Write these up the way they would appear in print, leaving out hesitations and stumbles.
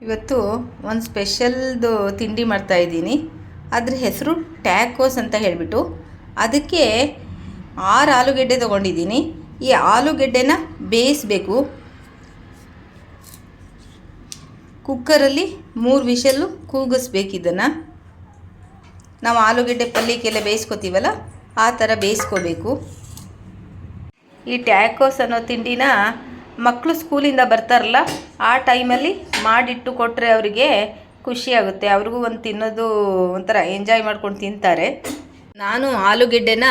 ಇವತ್ತು ಒಂದು ಸ್ಪೆಷಲ್ದು ತಿಂಡಿ ಮಾಡ್ತಾಯಿದ್ದೀನಿ. ಅದ್ರ ಹೆಸರು ಟ್ಯಾಕೋಸ್ ಅಂತ ಹೇಳಿಬಿಟ್ಟು. ಅದಕ್ಕೆ 6 ಆಲೂಗೆಡ್ಡೆ ತೊಗೊಂಡಿದ್ದೀನಿ. ಈ ಆಲೂಗೆಡ್ಡೆನ ಬೇಯಿಸಬೇಕು. ಕುಕ್ಕರಲ್ಲಿ 3 ವಿಷಲ್ಲು ಕೂಗಿಸ್ಬೇಕು. ಇದನ್ನು ನಾವು ಆಲೂಗೆಡ್ಡೆ ಪಲ್ಯಕ್ಕೆಲ್ಲ ಬೇಯಿಸ್ಕೊತೀವಲ್ಲ ಆ ಥರ ಬೇಯಿಸ್ಕೋಬೇಕು. ಈ ಟ್ಯಾಕೋಸ್ ಅನ್ನೋ ತಿಂಡಿನ ಮಕ್ಕಳು ಸ್ಕೂಲಿಂದ ಬರ್ತಾರಲ್ಲ ಆ ಟೈಮಲ್ಲಿ ಮಾಡಿಟ್ಟು ಕೊಟ್ಟರೆ ಅವರಿಗೆ ಖುಷಿಯಾಗುತ್ತೆ. ಅವ್ರಿಗೂ ಒಂದು ತಿನ್ನೋದು ಒಂಥರ ಎಂಜಾಯ್ ಮಾಡ್ಕೊಂಡು ತಿಂತಾರೆ. ನಾನು ಆಲೂಗೆಡ್ಡೆನ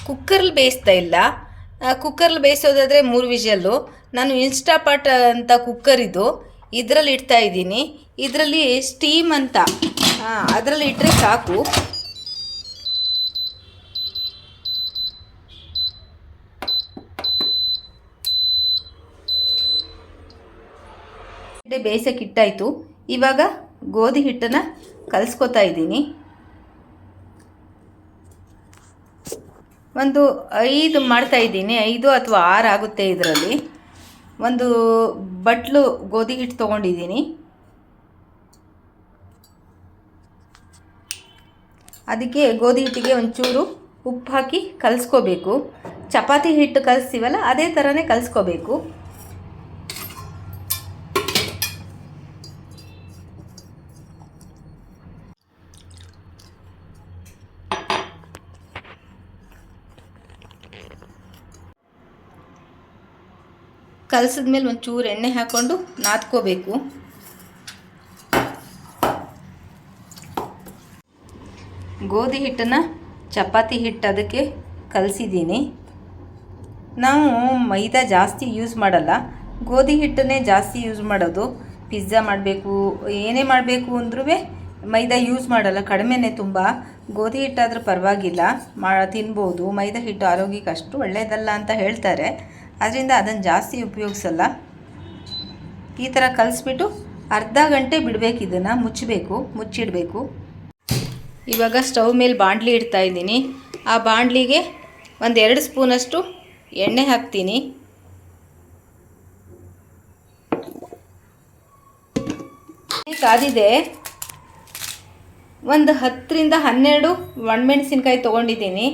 ಕುಕ್ಕರಲ್ಲಿ ಬೇಯಿಸ್ತಾ ಇಲ್ಲ. ಕುಕ್ಕರಲ್ಲಿ ಬೇಯಿಸೋದಾದರೆ 3 ವಿಷಲ್ಲು. ನಾನು ಇನ್ಸ್ಟಾಪಾಟ್ ಅಂತ ಕುಕ್ಕರ್ ಇದರಲ್ಲಿ ಇಡ್ತಾ ಇದ್ದೀನಿ. ಇದರಲ್ಲಿ ಸ್ಟೀಮ್ ಅಂತ ಅದರಲ್ಲಿ ಇಟ್ಟರೆ ಸಾಕು. ಬೇಯಿಸೋಕೆ ಇಟ್ಟಾಯಿತು. ಇವಾಗ ಗೋಧಿ ಹಿಟ್ಟನ್ನು ಕಲಿಸ್ಕೊತಾ ಇದ್ದೀನಿ. ಒಂದು 5 ಮಾಡ್ತಾಯಿದ್ದೀನಿ. 5 ಅಥವಾ 6 ಆಗುತ್ತೆ. ಇದರಲ್ಲಿ ಒಂದು ಬಟ್ಲು ಗೋಧಿ ಹಿಟ್ಟು ತೊಗೊಂಡಿದ್ದೀನಿ. ಅದಕ್ಕೆ ಗೋಧಿ ಹಿಟ್ಟಿಗೆ ಒಂಚೂರು ಉಪ್ಪು ಹಾಕಿ ಕಲಿಸ್ಕೋಬೇಕು. ಚಪಾತಿ ಹಿಟ್ಟು ಕಲಿಸ್ತೀವಲ್ಲ ಅದೇ ಥರನೇ ಕಲಿಸ್ಕೋಬೇಕು. ಕಲಸಿದ್ಮೇಲೆ ಒಂಚೂರು ಎಣ್ಣೆ ಹಾಕ್ಕೊಂಡು ನಾದ್ಕೋಬೇಕು. ಗೋಧಿ ಹಿಟ್ಟನ್ನು ಚಪಾತಿ ಹಿಟ್ಟು ಅದಕ್ಕೆ ಕಲಸಿದ್ದೀನಿ. ನಾವು ಮೈದಾ ಜಾಸ್ತಿ ಯೂಸ್ ಮಾಡಲ್ಲ, ಗೋಧಿ ಹಿಟ್ಟನ್ನೇ ಜಾಸ್ತಿ ಯೂಸ್ ಮಾಡೋದು. ಪಿಜ್ಜಾ ಮಾಡಬೇಕು, ಏನೇ ಮಾಡಬೇಕು ಅಂದ್ರೂ ಮೈದಾ ಯೂಸ್ ಮಾಡಲ್ಲ, ಕಡಿಮೆನೇ ತುಂಬ. ಗೋಧಿ ಹಿಟ್ಟಾದರೂ ಪರವಾಗಿಲ್ಲ, ತಿನ್ಬೋದು. ಮೈದಾ ಹಿಟ್ಟು ಆರೋಗ್ಯಕ್ಕೆ ಅಷ್ಟು ಒಳ್ಳೆಯದಲ್ಲ ಅಂತ ಹೇಳ್ತಾರೆ. ಅದರಿಂದ ಅದನ್ನು ಜಾಸ್ತಿ ಉಪಯೋಗಿಸಲ್ಲ. ಈ ಥರ ಕಲಿಸ್ಬಿಟ್ಟು ಅರ್ಧ ಗಂಟೆ ಬಿಡಬೇಕು. ಇದನ್ನು ಮುಚ್ಚಿಡಬೇಕು. ಇವಾಗ ಸ್ಟವ್ ಮೇಲೆ ಬಾಣಲಿ ಇಡ್ತಾ ಇದ್ದೀನಿ. ಆ ಬಾಣಲಿಗೆ 1-2 ಸ್ಪೂನಷ್ಟು ಎಣ್ಣೆ ಹಾಕ್ತೀನಿ. ಕಾದಿದೆ. ಒಂದು 10ರಿಂದ 12 ಒಣಮೆಣಸಿನ್ಕಾಯಿ ತೊಗೊಂಡಿದ್ದೀನಿ.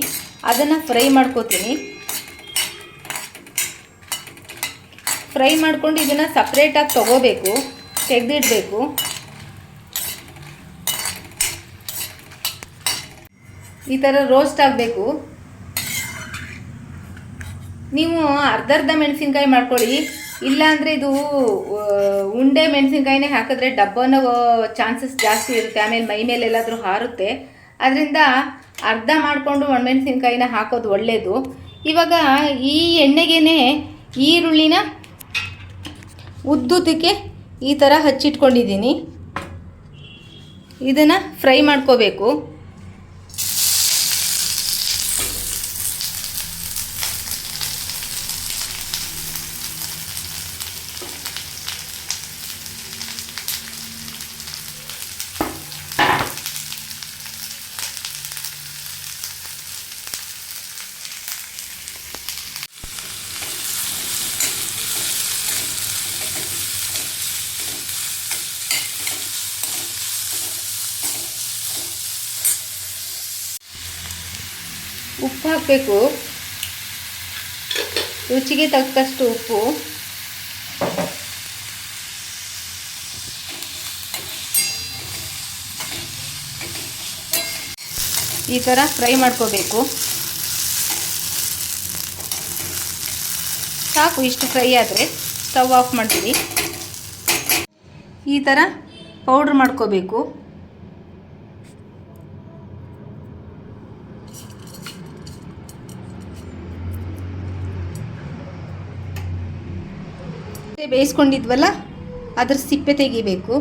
ಅದನ್ನು ಫ್ರೈ ಮಾಡ್ಕೋತೀನಿ. ಫ್ರೈ ಮಾಡ್ಕೊಂಡು ಇದನ್ನು ಸಪ್ರೇಟಾಗಿ ತೊಗೋಬೇಕು, ತೆಗೆದಿಡಬೇಕು. ಈ ಥರ ರೋಸ್ಟ್ ಆಗಬೇಕು. ನೀವು ಅರ್ಧ ಮೆಣಸಿನ್ಕಾಯಿ ಮಾಡ್ಕೊಳ್ಳಿ. ಇಲ್ಲಾಂದರೆ ಇದು ಉಂಡೆ ಮೆಣಸಿನ್ಕಾಯಿನೇ ಹಾಕಿದ್ರೆ ಡಬ್ಬನ ಚಾನ್ಸಸ್ ಜಾಸ್ತಿ ಇರುತ್ತೆ. ಆಮೇಲೆ ಮೈ ಮೇಲೆ ಎಲ್ಲಾದರೂ ಹಾರುತ್ತೆ. ಅದರಿಂದ ಅರ್ಧ ಮಾಡಿಕೊಂಡು ಒಣಮೆಣಸಿನ್ಕಾಯಿನ ಹಾಕೋದು ಒಳ್ಳೆಯದು. ಇವಾಗ ಈ ಎಣ್ಣೆಗೇ ಈರುಳ್ಳಿನ ಉದ್ದುದಕ್ಕೆ ಈ ಥರ ಹಚ್ಚಿಟ್ಕೊಂಡಿದ್ದೀನಿ. ಇದನ್ನು ಫ್ರೈ ಮಾಡ್ಕೋಬೇಕು. ಉಪ್ಪು ಹಾಕಬೇಕು, ರುಚಿಗೆ ತಕ್ಕಷ್ಟು ಉಪ್ಪು. ಈ ಥರ ಫ್ರೈ ಮಾಡ್ಕೋಬೇಕು. ಸಾಕು, ಇಷ್ಟು ಫ್ರೈ ಆದರೆ ಸ್ಟವ್ ಆಫ್ ಮಾಡ್ತೀವಿ. ಈ ಥರ ಪೌಡ್ರ್ ಮಾಡ್ಕೋಬೇಕು. ಬೇಯಿಸ್ಕೊಂಡಿದ್ವಲ್ಲ ಅದ್ರ ಸಿಪ್ಪೆ ತೆಗಿಬೇಕು.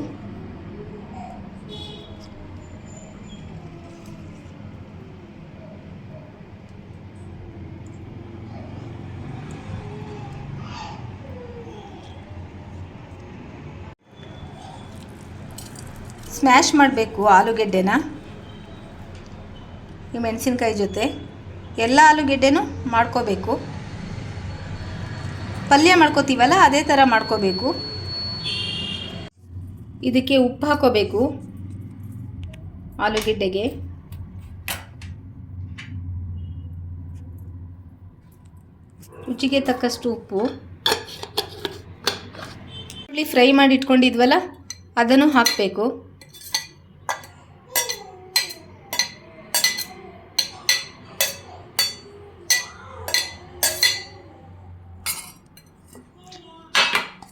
ಸ್ಮ್ಯಾಶ್ ಮಾಡಬೇಕು ಆಲೂಗೆಡ್ಡೆನ ಈ ಮೆಣಸಿನ್ಕಾಯಿ ಜೊತೆ. ಎಲ್ಲ ಆಲೂಗೆಡ್ಡೆನೂ ಮಾಡ್ಕೋಬೇಕು. ಪಲ್ಯ ಮಾಡ್ಕೋತೀವಲ್ಲ ಅದೇ ಥರ ಮಾಡ್ಕೋಬೇಕು. ಇದಕ್ಕೆ ಉಪ್ಪು ಹಾಕೋಬೇಕು. ಆಲೂಗೆಡ್ಡೆಗೆ ರುಚಿಗೆ ತಕ್ಕಷ್ಟು ಉಪ್ಪು. ಈರುಳ್ಳಿ ಫ್ರೈ ಮಾಡಿ ಇಟ್ಕೊಂಡಿದ್ವಲ್ಲ ಅದನ್ನು ಹಾಕಬೇಕು.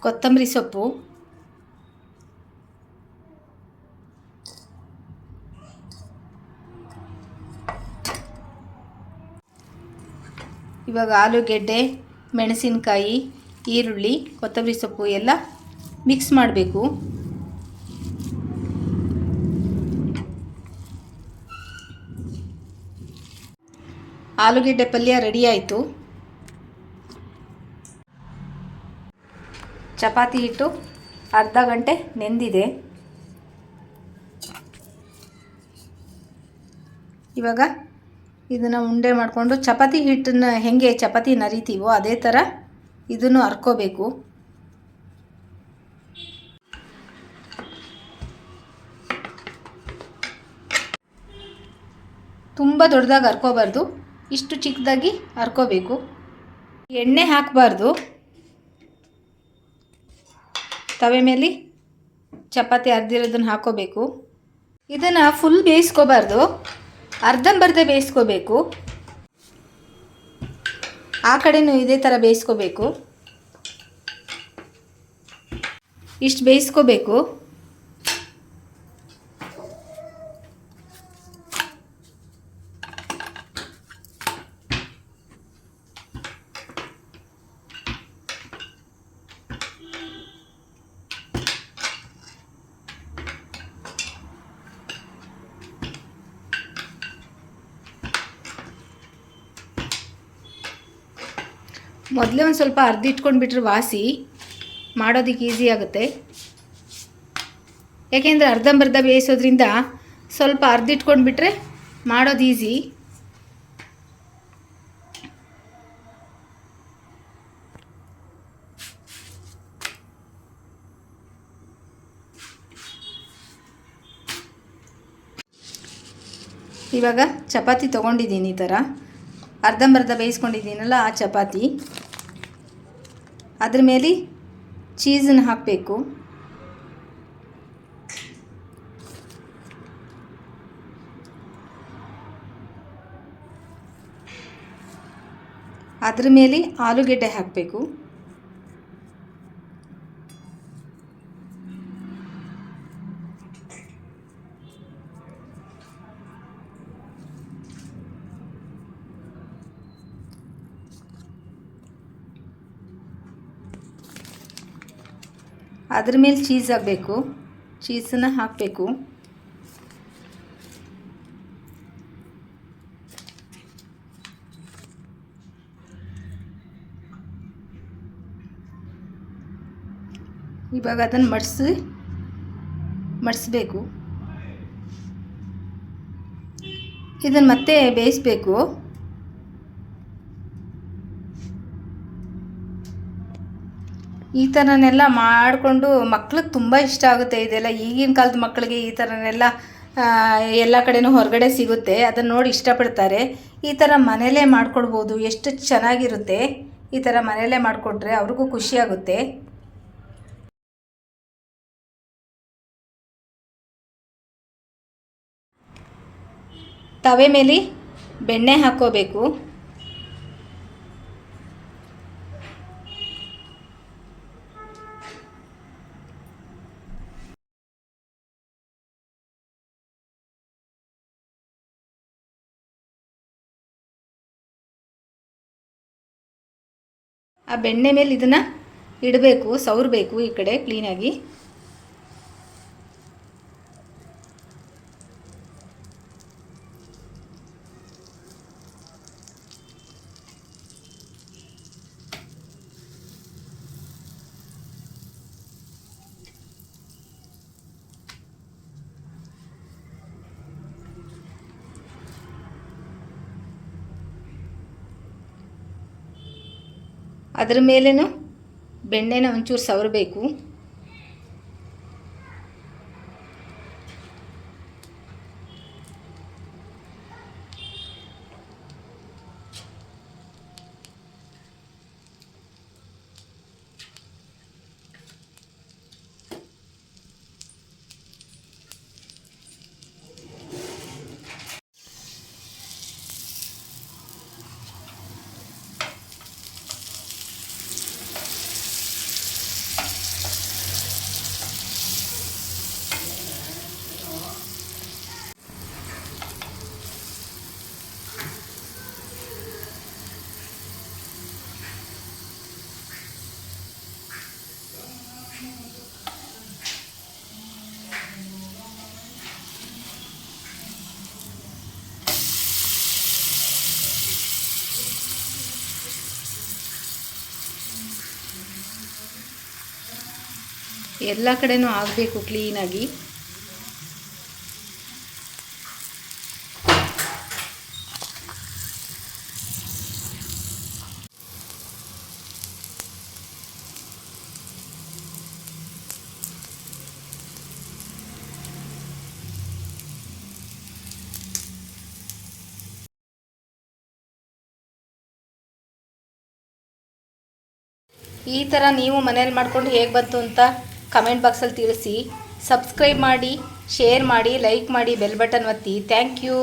ಕೊತ್ತಂಬರಿ ಸೊಪ್ಪು, ಇವಾಗ ಆಲೂಗೆಡ್ಡೆ, ಮೆಣಸಿನಕಾಯಿ, ಈರುಳ್ಳಿ, ಕೊತ್ತಂಬರಿ ಸೊಪ್ಪು ಎಲ್ಲ ಮಿಕ್ಸ್ ಮಾಡಬೇಕು. ಆಲೂಗೆಡ್ಡೆ ಪಲ್ಯ ರೆಡಿ ಆಯಿತು. ಚಪಾತಿ ಹಿಟ್ಟು ಅರ್ಧ ಗಂಟೆ ನೆಂದಿದೆ. ಇವಾಗ ಇದನ್ನು ಉಂಡೆ ಮಾಡಿಕೊಂಡು ಚಪಾತಿ ಹಿಟ್ಟನ್ನು ಹೆಂಗೆ ಚಪಾತಿ ನರಿತೀವೋ ಅದೇ ಥರ ಇದನ್ನು ಹರ್ಕೋಬೇಕು. ತುಂಬ ದೊಡ್ಡದಾಗಿ ಹರ್ಕೋಬಾರ್ದು, ಇಷ್ಟು ಚಿಕ್ಕದಾಗಿ ಹರ್ಕೋಬೇಕು. ಎಣ್ಣೆ ಹಾಕಬಾರ್ದು. ತವೆ ಮೇಲೆ ಚಪಾತಿ ಅರ್ದಿರೋದನ್ನು ಹಾಕೋಬೇಕು. ಇದನ್ನು ಫುಲ್ ಬೇಯಿಸ್ಕೋಬಾರ್ದು, ಅರ್ಧಂಬರ್ಧ ಬೇಯಿಸ್ಕೋಬೇಕು. ಆ ಕಡೆನೂ ಇದೇ ಥರ ಬೇಯಿಸ್ಕೋಬೇಕು. ಇಷ್ಟು ಬೇಯಿಸ್ಕೋಬೇಕು. ಮೊದಲೇ ಒಂದು ಸ್ವಲ್ಪ ಅರ್ಧಿಟ್ಕೊಂಡ್ಬಿಟ್ರೆ ವಾಸಿ ಮಾಡೋದಕ್ಕೆ ಈಸಿ ಆಗುತ್ತೆ. ಯಾಕೆಂದರೆ ಅರ್ಧಂಬರ್ಧ ಬೇಯಿಸೋದ್ರಿಂದ ಸ್ವಲ್ಪ ಅರ್ಧಿಟ್ಕೊಂಡ್ಬಿಟ್ರೆ ಮಾಡೋದು ಈಸಿ. ಇವಾಗ ಚಪಾತಿ ತೊಗೊಂಡಿದ್ದೀನಿ. ಈ ಥರ ಅರ್ಧಂಬರ್ಧ ಬೇಯಿಸ್ಕೊಂಡಿದ್ದೀನಲ್ಲ ಆ ಚಪಾತಿ, ಅದ್ರ ಮೇಲೆ ಚೀಸನ್ನು ಹಾಕಬೇಕು. ಅದ್ರ ಮೇಲೆ ಆಲೂಗೆಡ್ಡೆ ಹಾಕಬೇಕು. ಅದ್ರ ಮೇಲೆ ಚೀಸ್ ಹಾಕಬೇಕು. ಚೀಸನ್ನು ಹಾಕಬೇಕು. ಇವಾಗ ಅದನ್ನು ಮಡಿಸ್ಬೇಕು. ಇದನ್ನು ಮತ್ತೆ ಬೇಯಿಸಬೇಕು. ಈ ಥರನೆಲ್ಲ ಮಾಡಿಕೊಂಡು ಮಕ್ಳಿಗೆ ತುಂಬ ಇಷ್ಟ ಆಗುತ್ತೆ. ಇದೆಲ್ಲ ಈಗಿನ ಕಾಲದ ಮಕ್ಕಳಿಗೆ ಈ ಥರನೆಲ್ಲ ಎಲ್ಲ ಕಡೆನೂ ಹೊರಗಡೆ ಸಿಗುತ್ತೆ, ಅದನ್ನು ನೋಡಿ ಇಷ್ಟಪಡ್ತಾರೆ. ಈ ಥರ ಮನೆಯಲ್ಲೇ ಮಾಡಿಕೊಡ್ಬೋದು, ಎಷ್ಟು ಚೆನ್ನಾಗಿರುತ್ತೆ. ಈ ಥರ ಮನೆಯಲ್ಲೇ ಮಾಡಿಕೊಟ್ರೆ ಅವ್ರಿಗೂ ಖುಷಿಯಾಗುತ್ತೆ. ತವೆ ಮೇಲೆ ಬೆಣ್ಣೆ ಹಾಕ್ಕೋಬೇಕು. ಆ ಬೆಣ್ಣೆ ಮೇಲೆ ಇದನ್ನು ಇಡಬೇಕು, ಸವರಬೇಕು ಈ ಕಡೆ ಕ್ಲೀನಾಗಿ. ಅದರ ಮೇಲೇನು ಬೆಣ್ಣೆನ ಒಂಚೂರು ಸವರಬೇಕು. ಎಲ್ಲ ಕಡೆನೂ ಆಗಬೇಕು ಕ್ಲೀನಾಗಿ. ಈ ಥರ ನೀವು ಮನೇಲಿ ಮಾಡ್ಕೊಂಡು ಹೇಗೆ ಬಂತು ಅಂತ ಕಮೆಂಟ್ ಬಾಕ್ಸಲ್ಲಿ ತಿಳಿಸಿ. ಸಬ್ಸ್ಕ್ರೈಬ್ ಮಾಡಿ, ಶೇರ್ ಮಾಡಿ, ಲೈಕ್ ಮಾಡಿ, ಬೆಲ್ ಬಟನ್ ಒತ್ತಿ. Thank you.